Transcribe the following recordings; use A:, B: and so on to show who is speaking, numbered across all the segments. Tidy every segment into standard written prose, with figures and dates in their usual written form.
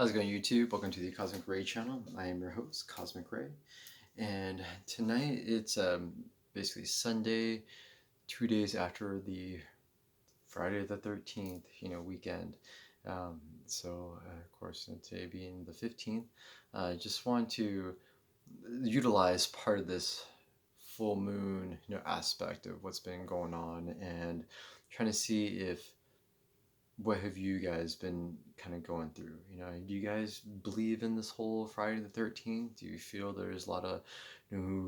A: How's it going, YouTube? Welcome to the Cosmic Ray channel. I am your host, Cosmic Ray, and tonight it's basically Sunday, 2 days after the Friday the 13th, weekend. Of course, today being the 15th, I just want to utilize part of this full moon, aspect of what's been going on, and trying to see if what have you guys been kind of going through? Do you guys believe in this whole Friday the 13th? Do you feel there's a lot of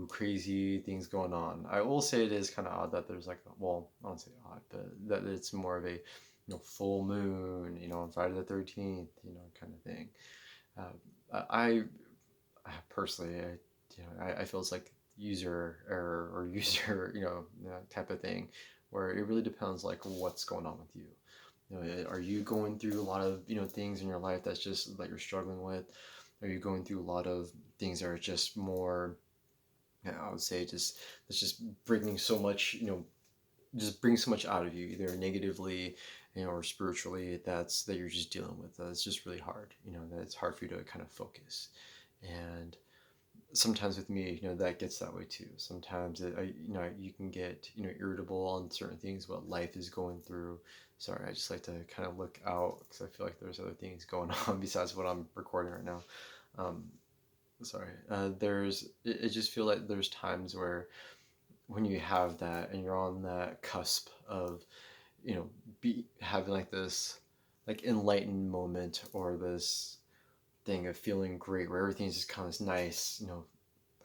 A: crazy things going on? I will say it is kind of odd that there's well, I don't say odd, but that it's more of a, full moon, on Friday the 13th, kind of thing. I personally, I feel it's like user error or user, type of thing where it really depends like what's going on with you. Are you going through a lot of things in your life that's just that you're struggling with? Are you going through a lot of things that are just more? I would say just that's just bringing so much just bring so much out of you, either negatively, or spiritually. That you're just dealing with. It's just really hard. That it's hard for you to kind of focus, and sometimes with me, that gets that way too. Sometimes you can get, irritable on certain things, what life is going through. Sorry, I just like to kind of look out because I feel like there's other things going on besides what I'm recording right now. Um, sorry. I just feel like there's times where when you have that and you're on that cusp of, be having like this, like enlightened moment or this thing of feeling great where everything's just kind of nice,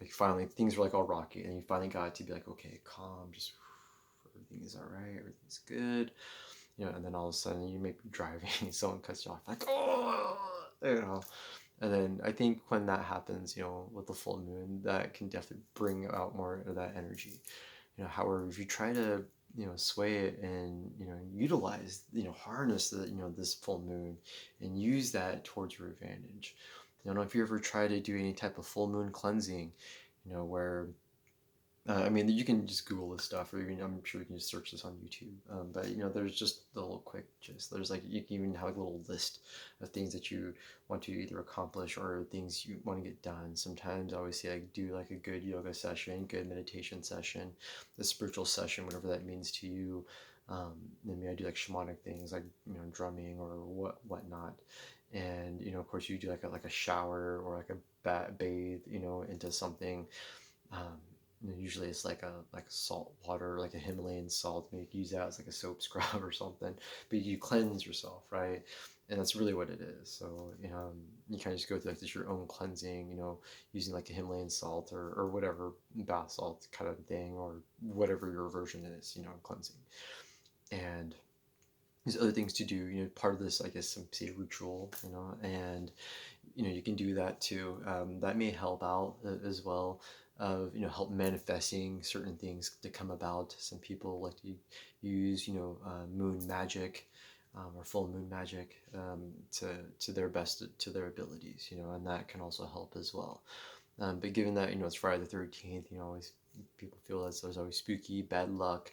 A: like finally things were like all rocky and you finally got to be like, okay, calm, just everything is all right, everything's good, and then all of a sudden you may be driving someone cuts you off like, oh, and then I think when that happens, with the full moon, that can definitely bring out more of that energy. However, if you try to sway it and utilize, harness the this full moon and use that towards your advantage. I don't know if you ever try to do any type of full moon cleansing, where I mean, you can just Google this stuff, or even I'm sure you can just search this on YouTube. But there's just the little quick gist. There's like you can even have a little list of things that you want to either accomplish or things you want to get done. Sometimes I always say like do like a good yoga session, good meditation session, a spiritual session, whatever that means to you. Maybe I do like shamanic things like drumming or whatnot. And of course you do like a shower or like a bathe into something. Um, Usually it's like salt water, like a Himalayan salt. Maybe you use that as like a soap scrub or something. But you cleanse yourself, right? And that's really what it is. So you kind of just go through like this your own cleansing, using like a Himalayan salt or whatever bath salt kind of thing, or whatever your version is, cleansing. And there's other things to do. Part of this, I guess, some say ritual, and you can do that too. That may help out as well of help manifesting certain things to come about. Some people like to use moon magic, or full moon magic, to their best, to their abilities, and that can also help as well. But given that it's Friday the 13th, always people feel as there's always spooky, bad luck.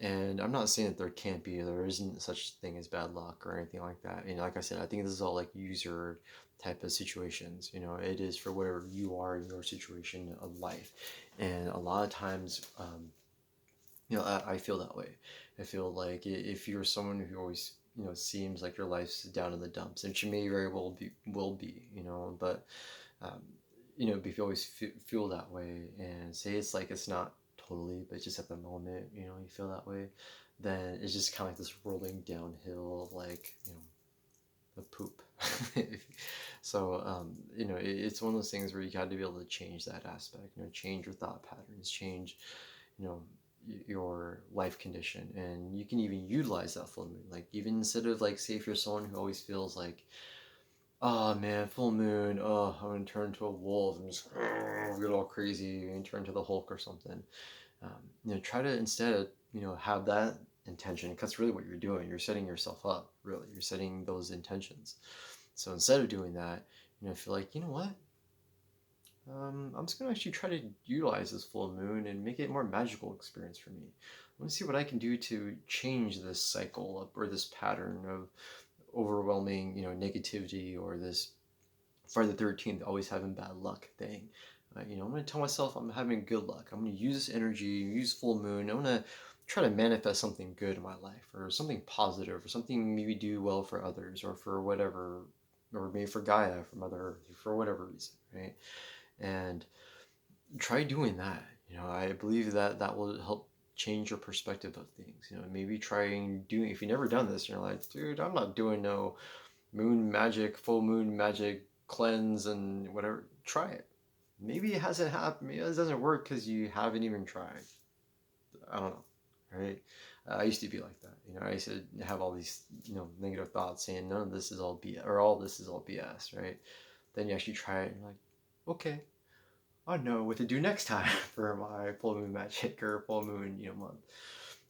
A: And I'm not saying that there isn't such thing as bad luck or anything like that. Like I said, I think this is all like user type of situations. It is for whatever you are in your situation of life. And a lot of times, I feel that way. I feel like if you're someone who always, seems like your life's down in the dumps, which you may very will be, but um, if you always feel that way and say it's like it's not totally, but just at the moment, you feel that way, then it's just kind of like this rolling downhill of like, the poop. So, it's one of those things where you got to be able to change that aspect, change your thought patterns, change, you know, your life condition, and you can even utilize that full moon. Like even instead of like, say if you're someone who always feels like, oh man, full moon. Oh, I'm gonna turn into a wolf and just get all crazy and turn into the Hulk or something. Try to instead, have that intention, because that's really what you're doing. You're setting yourself up. Really, you're setting those intentions. So instead of doing that, feel like, what? I'm just gonna actually try to utilize this full moon and make it a more magical experience for me. I want to see what I can do to change this cycle or this pattern of overwhelming negativity, or this Friday the 13th, always having bad luck thing. I'm going to tell myself I'm having good luck. I'm going to use this energy, use full moon. I'm going to try to manifest something good in my life, or something positive, or something maybe do well for others, or for whatever, or maybe for Gaia, for Mother Earth, or for whatever reason, right? And try doing that. I believe that that will help change your perspective of things. Maybe trying doing, if you've never done this, and you're like, dude, I'm not doing no moon magic, full moon magic cleanse and whatever. Try it. Maybe it hasn't happened. Maybe it doesn't work because you haven't even tried. I don't know, right? I used to be like that. I used to have all these, negative thoughts saying none of this is all BS, or all this is all BS, right? Then you actually try it and you're like, okay, I know what to do next time for my full moon magic or full moon, month.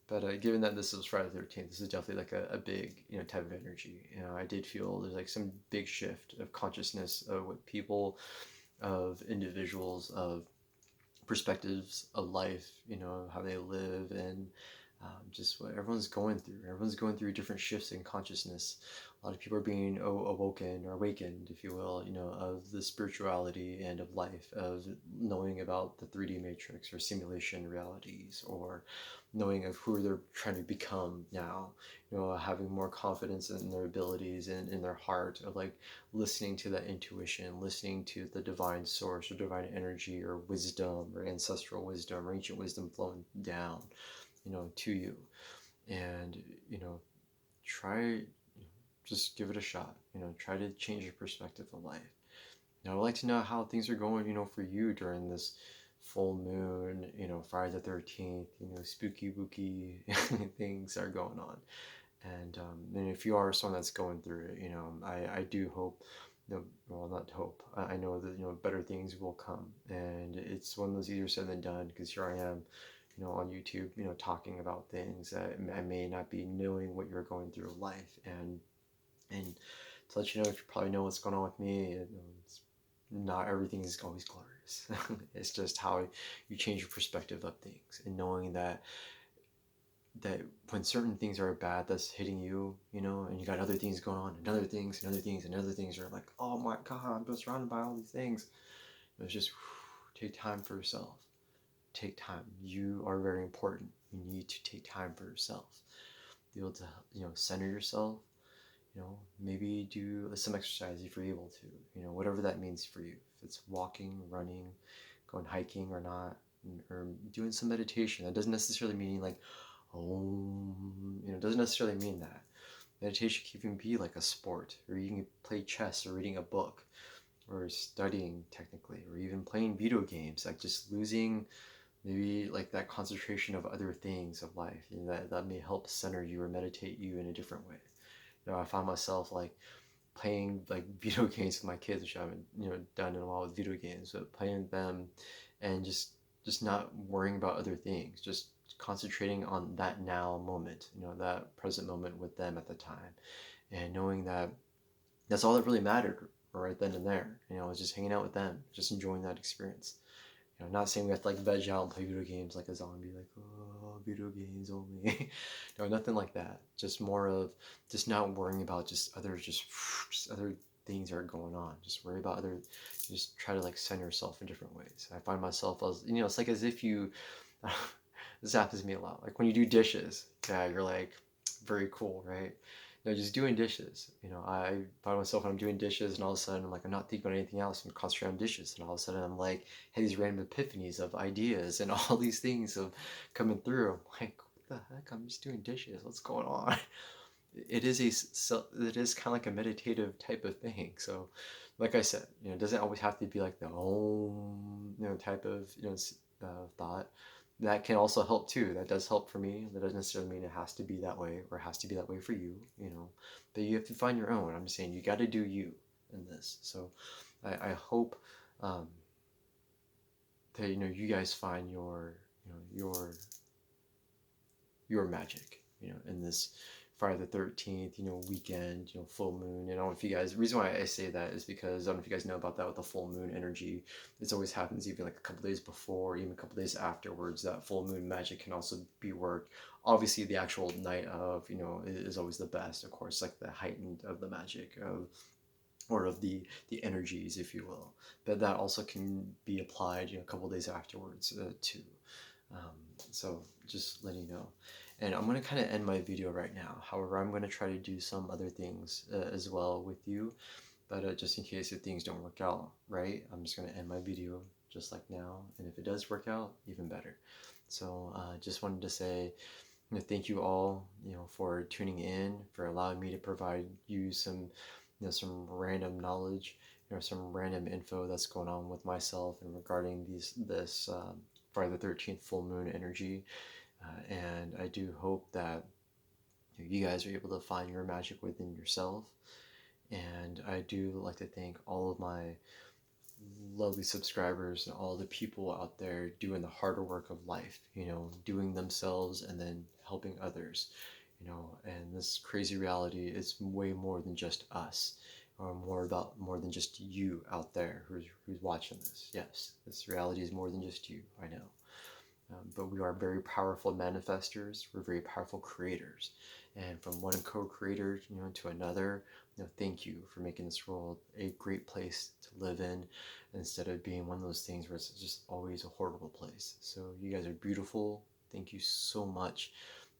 A: But given that this is Friday the 13th, this is definitely like a big, type of energy. I did feel there's like some big shift of consciousness of what people, of individuals, of perspectives of life, how they live, and just what everyone's going through. Everyone's going through different shifts in consciousness. A lot of people are being awoken or awakened, if you will, of the spirituality and of life, of knowing about the 3D matrix or simulation realities, or knowing of who they're trying to become now, having more confidence in their abilities and in their heart, of like listening to that intuition, listening to the divine source or divine energy or wisdom or ancestral wisdom or ancient wisdom flowing down, to you. And, try, just give it a shot, try to change your perspective of life. I'd like to know how things are going, for you during this full moon, Friday the 13th, spooky, booky things are going on. And if you are someone that's going through it, I do hope, well, not hope, I know that, better things will come. And it's one of those easier said than done, because here I am, on YouTube, talking about things that I may not be knowing what you're going through in life. And to let you know, if you probably know what's going on with me, it's not everything is always glorious. It's just how you change your perspective of things, and knowing that when certain things are bad that's hitting you, and you got other things going on, and other things, and other things, and other things, are like, oh my God, I'm just surrounded by all these things. It's just take time for yourself. Take time. You are very important. You need to take time for yourself. Be able to, center yourself. Maybe do some exercise if you're able to. Whatever that means for you. If it's walking, running, going hiking or not, or doing some meditation. That doesn't necessarily mean like, oh, it doesn't necessarily mean that. Meditation can even be like a sport, or you can play chess, or reading a book, or studying technically, or even playing video games, like just losing maybe like that concentration of other things of life, that may help center you or meditate you in a different way. I find myself like playing like video games with my kids, which I haven't done in a while with video games, but playing them and just not worrying about other things, just concentrating on that now moment, that present moment with them at the time, and knowing that that's all that really mattered right then and there. Was just hanging out with them, just enjoying that experience. Not saying we have to like veg out and play video games like a zombie, like, oh, video games only. No, nothing like that. Just more of just not worrying about just other things that are going on. Just worry about other, just try to like center yourself in different ways. I find myself as, it's like as if you, this happens to me a lot. Like when you do dishes, yeah, you're like, very cool, right? Just doing dishes. I find myself when I'm doing dishes, and all of a sudden I'm like, I'm not thinking about anything else. I'm concentrating on dishes, and all of a sudden I'm like, had these random epiphanies of ideas and all these things of coming through. I'm like, what the heck? I'm just doing dishes. What's going on? It is it is kind of like a meditative type of thing. So, like I said, it doesn't always have to be like the type of thought. That can also help too. That does help for me. That doesn't necessarily mean it has to be that way, or it has to be that way for you. But you have to find your own. I'm just saying you got to do you in this. So, I hope that you guys find your magic, in this Friday the 13th, weekend, full moon. And I don't know if you guys, the reason why I say that is because I don't know if you guys know about that with the full moon energy. It always happens even like a couple days before, even a couple days afterwards. That full moon magic can also be worked. Obviously, the actual night of, is always the best, of course, like the heightened of the magic of or of the energies, if you will. But that also can be applied, a couple days afterwards too. Um, so just letting you know. And I'm going to kind of end my video right now. However, I'm going to try to do some other things as well with you. But just in case if things don't work out right, I'm just going to end my video just like now. And if it does work out, even better. So just wanted to say, thank you all, for tuning in, for allowing me to provide you some, some random knowledge, some random info that's going on with myself and regarding this Friday the 13th full moon energy. And I do hope that you guys are able to find your magic within yourself. And I do like to thank all of my lovely subscribers and all the people out there doing the harder work of life, doing themselves and then helping others, and this crazy reality is way more than just us, or more than just you out there who's watching this. Yes, this reality is more than just you, I know. But we are very powerful manifestors. We're very powerful creators, and from one co-creator, to another, thank you for making this world a great place to live in, instead of being one of those things where it's just always a horrible place. So you guys are beautiful. Thank you so much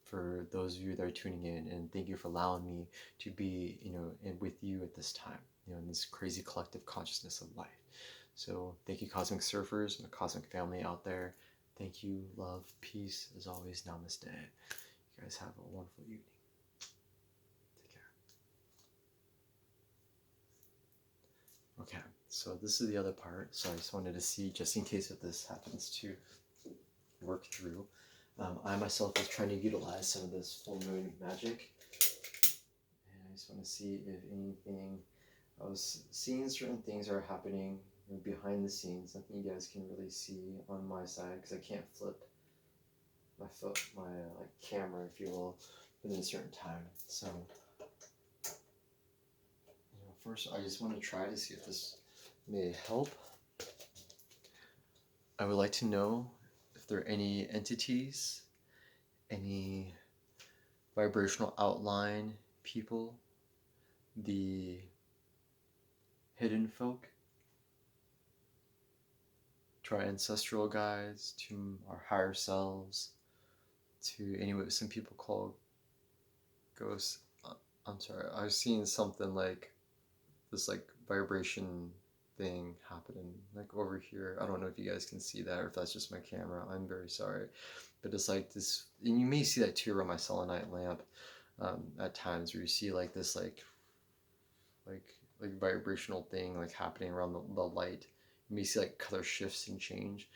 A: for those of you that are tuning in, and thank you for allowing me to be, with you at this time, in this crazy collective consciousness of life. So thank you, Cosmic Surfers, my cosmic family out there. Thank you, love, peace, as always, namaste. You guys have a wonderful evening. Take care. Okay, so this is the other part. So I just wanted to see, just in case if this happens to work through. I myself was trying to utilize some of this full moon magic. And I just want to see if anything, I was seeing certain things are happening behind the scenes. Nothing you guys can really see on my side because I can't flip my camera, if you will, within a certain time. So, first I just want to try to see if this may help. I would like to know if there are any entities, any vibrational outline people, the hidden folk, to our ancestral guides, to our higher selves, to any what some people call ghosts. I'm sorry, I was seeing something like this vibration thing happening over here. I don't know if you guys can see that or if that's just my camera. I'm very sorry, but it's like this, and you may see that too around my selenite lamp at times, where you see this vibrational thing happening around the light. You may see color shifts and change.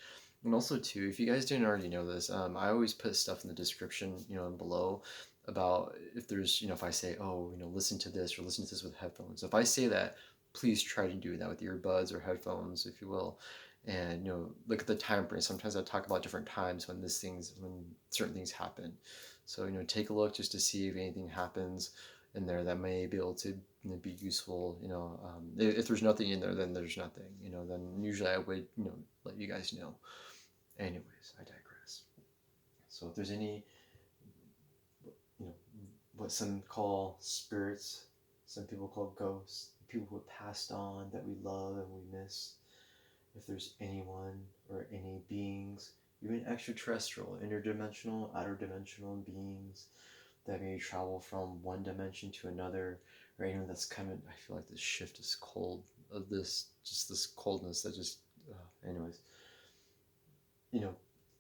A: And also too, if you guys didn't already know this, I always put stuff in the description, below, about if there's, if I say, oh, listen to this or listen to this with headphones. If I say that, please try to do that with earbuds or headphones, if you will. And, look at the time frame. Sometimes I talk about different times when certain things happen. So, take a look just to see if anything happens in there that may be able to be useful. If there's nothing in there, then there's nothing. Then usually I would let you guys know. Anyways, I digress. So if there's any, what some call spirits, some people call ghosts, people who have passed on that we love and we miss, if there's anyone or any beings, even extraterrestrial, interdimensional, outer dimensional beings that may travel from one dimension to another, or anyone that's coming, I feel like this shift is cold, of this coldness that just, anyways,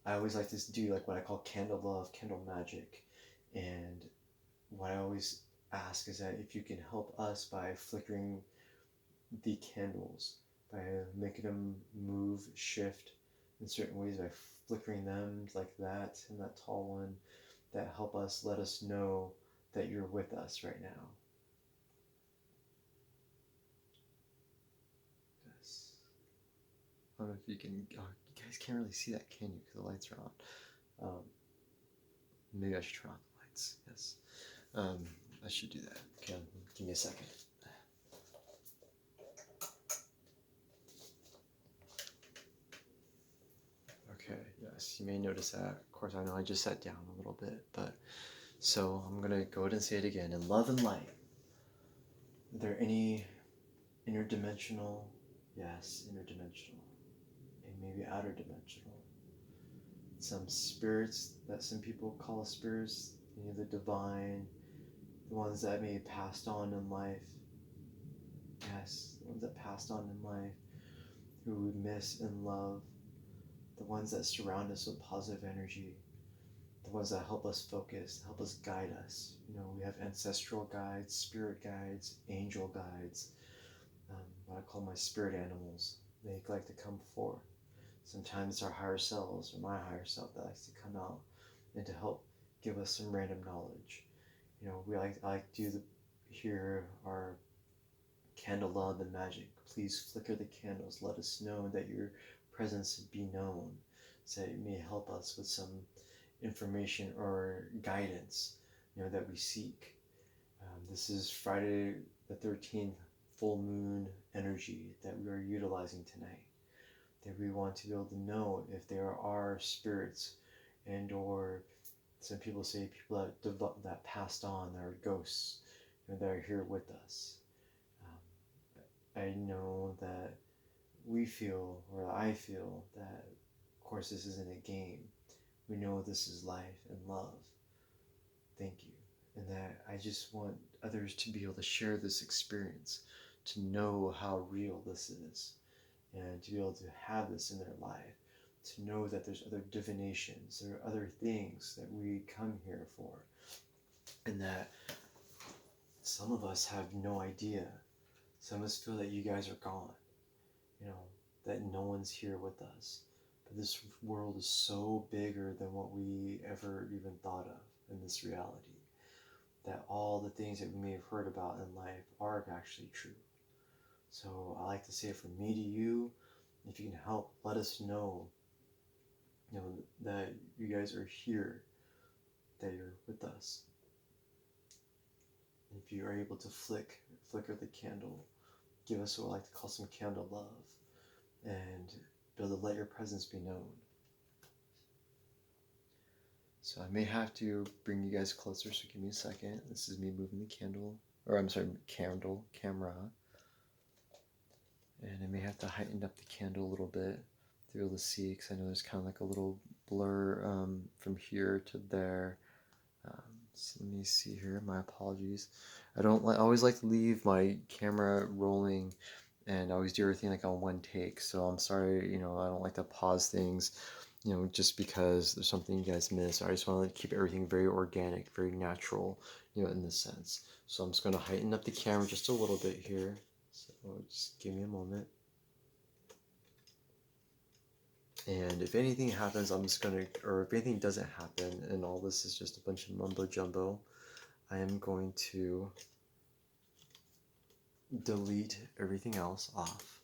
A: I always like to do what I call candle love, candle magic, and what I always ask is that if you can help us by flickering the candles, by making them move, shift in certain ways, by flickering them like that and that tall one, that help us, let us know that you're with us right now. Yes. I don't know if you can, you guys can't really see that, can you? Because the lights are on. Maybe I should turn on the lights. Yes. I should do that. Okay, give me a second. Okay, yes, you may notice that. Of course, I know I just sat down a little bit, but so I'm gonna go ahead and say it again. In love and light, are there any interdimensional, yes, interdimensional, and maybe outer dimensional. Some spirits that some people call spirits, the divine, the ones that may have passed on in life. Yes, the ones that passed on in life, who we miss and love, the ones that surround us with positive energy, the ones that help us focus, help us guide us. We have ancestral guides, spirit guides, angel guides, what I call my spirit animals. They like to come forth. Sometimes it's our higher selves or my higher self that likes to come out and to help give us some random knowledge. I like to hear our candle love and magic. Please flicker the candles. Let us know that your presence be known, so it may help us with some information or guidance, that we seek. This is Friday the 13th full moon energy that we are utilizing tonight. That we want to be able to know if there are spirits, and or some people say people that passed on, that are ghosts, that are here with us. I know that I feel that, of course, this isn't a game. We know this is life and love. Thank you. And that I just want others to be able to share this experience, to know how real this is, and to be able to have this in their life, to know that there's other divinations, there are other things that we come here for, and that some of us have no idea. Some of us feel that you guys are gone, that no one's here with us. But this world is so bigger than what we ever even thought of in this reality. That all the things that we may have heard about in life are actually true. So I like to say, from me to you, if you can help, let us know, that you guys are here, that you're with us. If you are able to flicker the candle, give us what I like to call some candle love, and be able to let your presence be known. So I may have to bring you guys closer, so give me a second. This is me moving the camera. And I may have to heighten up the candle a little bit to be able to see, because I know there's kind of like a little blur from here to there. So let me see here, my apologies. I always like to leave my camera rolling, and I always do everything like on one take. So I'm sorry, I don't like to pause things, just because there's something you guys miss. I just want to keep everything very organic, very natural, in this sense. So I'm just going to heighten up the camera just a little bit here. So just give me a moment. And if anything happens, or if anything doesn't happen, and all this is just a bunch of mumbo jumbo, I am going to delete everything else off.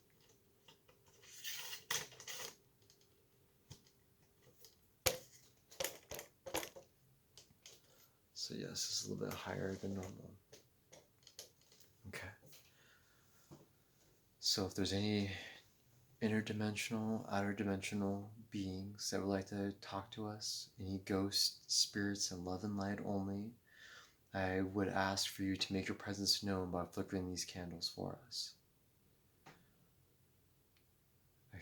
A: So yes, this is a little bit higher than normal. Okay. So if there's any interdimensional, outer dimensional beings that would like to talk to us, any ghosts, spirits, and love and light only, I would ask for you to make your presence known by flickering these candles for us. I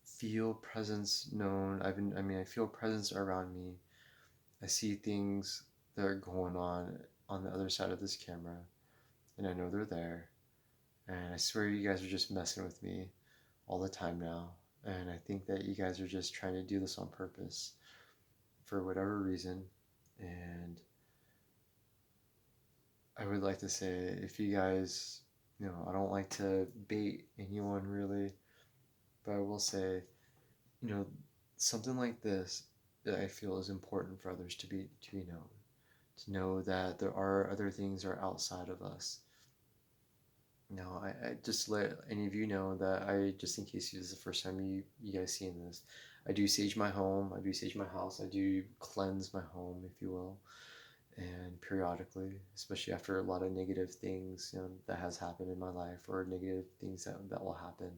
A: feel presence known. I feel presence around me. I see things that are going on the other side of this camera, and I know they're there. And I swear you guys are just messing with me all the time now. And I think that you guys are just trying to do this on purpose for whatever reason. And I would like to say, if you guys, I don't like to bait anyone really, but I will say, something like this that I feel is important for others to be known. To know that there are other things that are outside of us. I just let any of you know that just in case this is the first time you guys seeing this, I do sage my home, I do sage my house, I do cleanse my home, if you will, and periodically, especially after a lot of negative things, that has happened in my life, or negative things that will happen.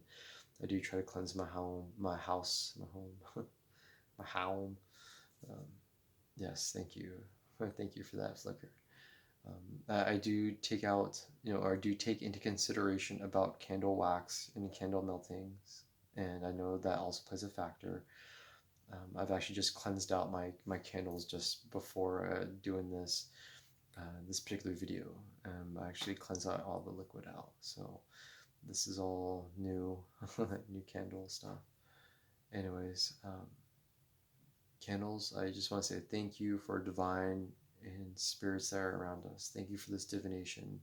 A: I do try to cleanse my home, my house, my home, my home. Yes, thank you. Thank you for that, Flicker. I do take out, or I do take into consideration about candle wax and candle meltings, and I know that also plays a factor. I've actually just cleansed out my candles just before doing this particular video. I actually cleansed out all the liquid out, so this is all new, new candle stuff. Anyways, candles, I just want to say thank you for divine and spirits that are around us. Thank you for this divination,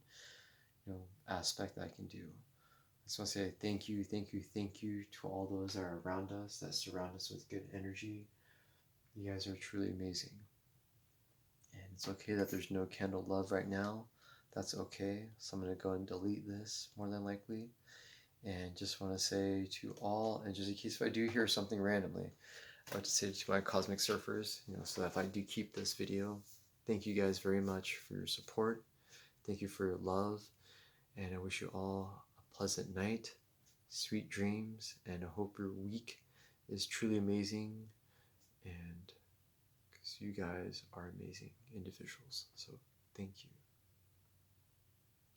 A: aspect that I can do. I just want to say thank you, thank you, thank you to all those that are around us, that surround us with good energy. You guys are truly amazing. And it's okay that there's no candle love right now. That's okay. So I'm going to go and delete this more than likely. And just want to say to all, and just in case if I do hear something randomly, I want to say to my cosmic surfers, so that if I do keep this video, thank you guys very much for your support. Thank you for your love. And I wish you all a pleasant night, sweet dreams, and I hope your week is truly amazing. And because you guys are amazing individuals. So thank you.